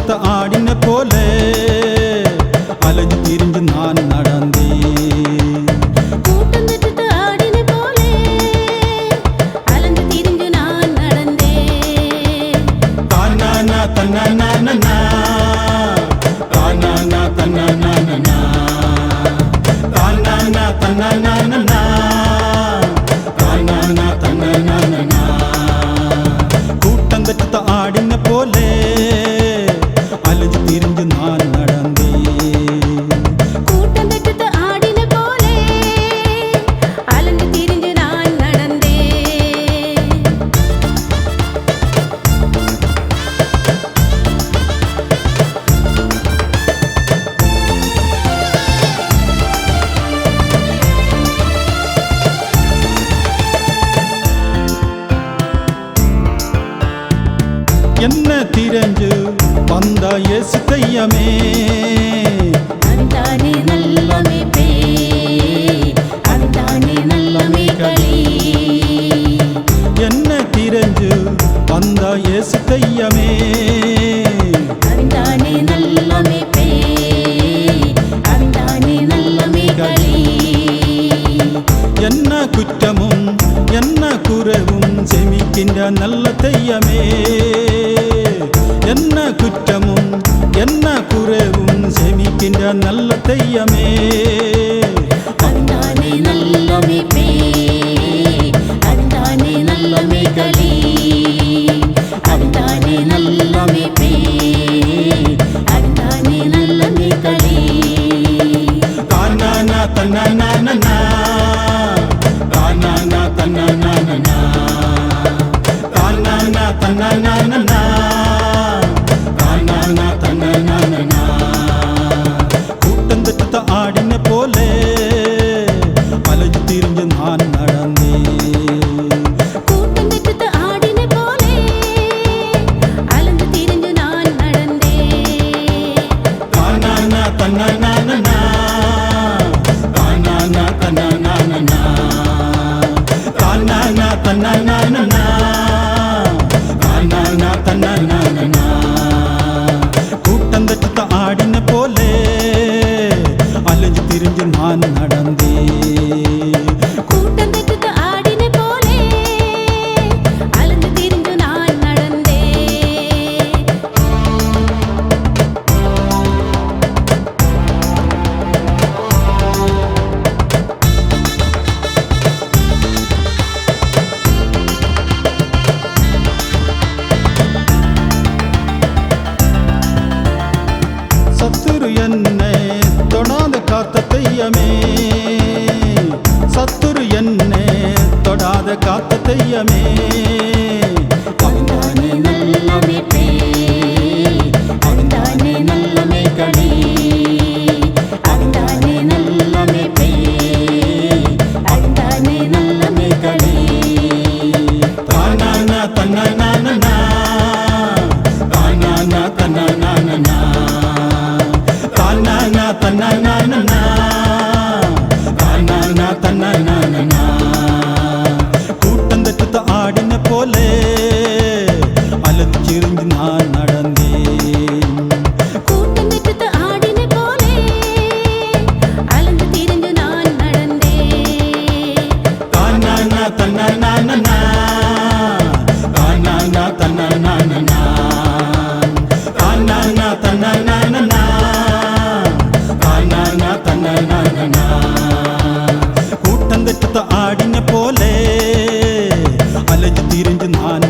തെറ്റുത്ത ആടിനെ പോലെ അലഞ്ഞു തിരിഞ്ഞു ഞാൻ നടന്നേ. കൂട്ടം തെറ്റുത്ത ആടിനെ പോലെ അലഞ്ഞു തിരിഞ്ഞു ഞാൻ നടന്നേ. താനാന തന്നാനാന താനാന തന്നാനാന താനാന തന്നാനാന താനാന തന്നാനാന. കൂട്ടം തെറ്റുത്ത ആടിനെ പോലെ അലഞ്ഞു തിരിഞ്ഞു ഞാൻ നടന്നേ. കൂട്ടം തെറ്റുത്ത ആടിനെ പോലെ അലഞ്ഞു തിരിഞ്ഞു ഞാൻ നടന്നേ. என்ன திரஞ்சு வந்த இயேசு தெய்யமே. அவன்தானே நல்ல மேய்ப்பே, அவன்தானே நல்ல மேய்களி. என்ன திரஞ்சு வந்த இயேசு தெய்யமே. அவன்தானே நல்ல மேய்ப்பே, அவன்தானே நல்ல மேய்களி. என்ன குற்றமும் என்ன குறைவும் செமிக்கின்ற நல்ல தெய்யமே. என்ன குற்றமும் என்ன குறைவும் செமிக்கின்ற நல்ல தெய்யமே. அவன்தானே நல்ல மேய்ப்பே, அவன்தானே நல்ல மேய்களி. அவன்தானே நல்ல மேய்ப்பே, அவன்தானே நல்ல மேய்களி. தானானா தன்னானானா தானானா தன்னானானா தானானா தன்னானானா தானானா தன்னானானா. கூட்டம் தெറ്റുத்த ஆடினை പോലെ അലഞ്ഞു തിരിഞ്ഞു ഞാൻ നടന്നേ. കൂട്ടം തെറ്റുത്ത ആടിനെ പോലെ അലഞ്ഞു തിരിഞ്ഞു ഞാൻ നടന്നേ. താനാനാ തന്നാനാനാ താനാനാ തന്നാനാനാ താനാനാ തന്നാനാനാ താനാനാ തന്നാനാനാ. കൂട്ടം തെറ്റുത്ത ആടിനെ പോലെ അലഞ്ഞു തിരിഞ്ഞു ഞാൻ നടന്നേ. കൂട്ടം തെറ്റുത്ത ആടിനെ പോലെ അലഞ്ഞു തിരിഞ്ഞു ഞാൻ നടന്നേ. சத்துரு என்னை தொடாத காத்த தெய்யமே. சத்துரு என்னை தொடாத காத்த தெய்யமே. அவன்தானே நல்ல மேய்ப்பே, அவன்தானே நல்ல மேய்களி. அவன்தானே நல்ல மேய்ப்பே, அவன்தானே நல்ல மேய்களி. தானானா தன்னானானா தானானா தன்னானானா தானானா தன்னானானா தானானா தன்னானானா. കൂട്ടം തെറ്റുത്ത ആടിനെ പോലെ അലച്ചിരിഞ്ഞ് ഞാൻ നടന്നേ. കൂട്ടം തെറ്റുത്ത ആടിനെ പോലെ അലഞ്ഞു തിരിഞ്ഞു ഞാൻ നടന്നേ. താനാനാ തന്നാനാനാ താനാനാ തന്നാനാനാ താനാനാ തന്നാനാനാ താനാനാ തന്നാനാനാ. കൂട്ടം തെറ്റുത്ത ആടിനെ പോലെ അലഞ്ഞു തിരിഞ്ഞു ഞാൻ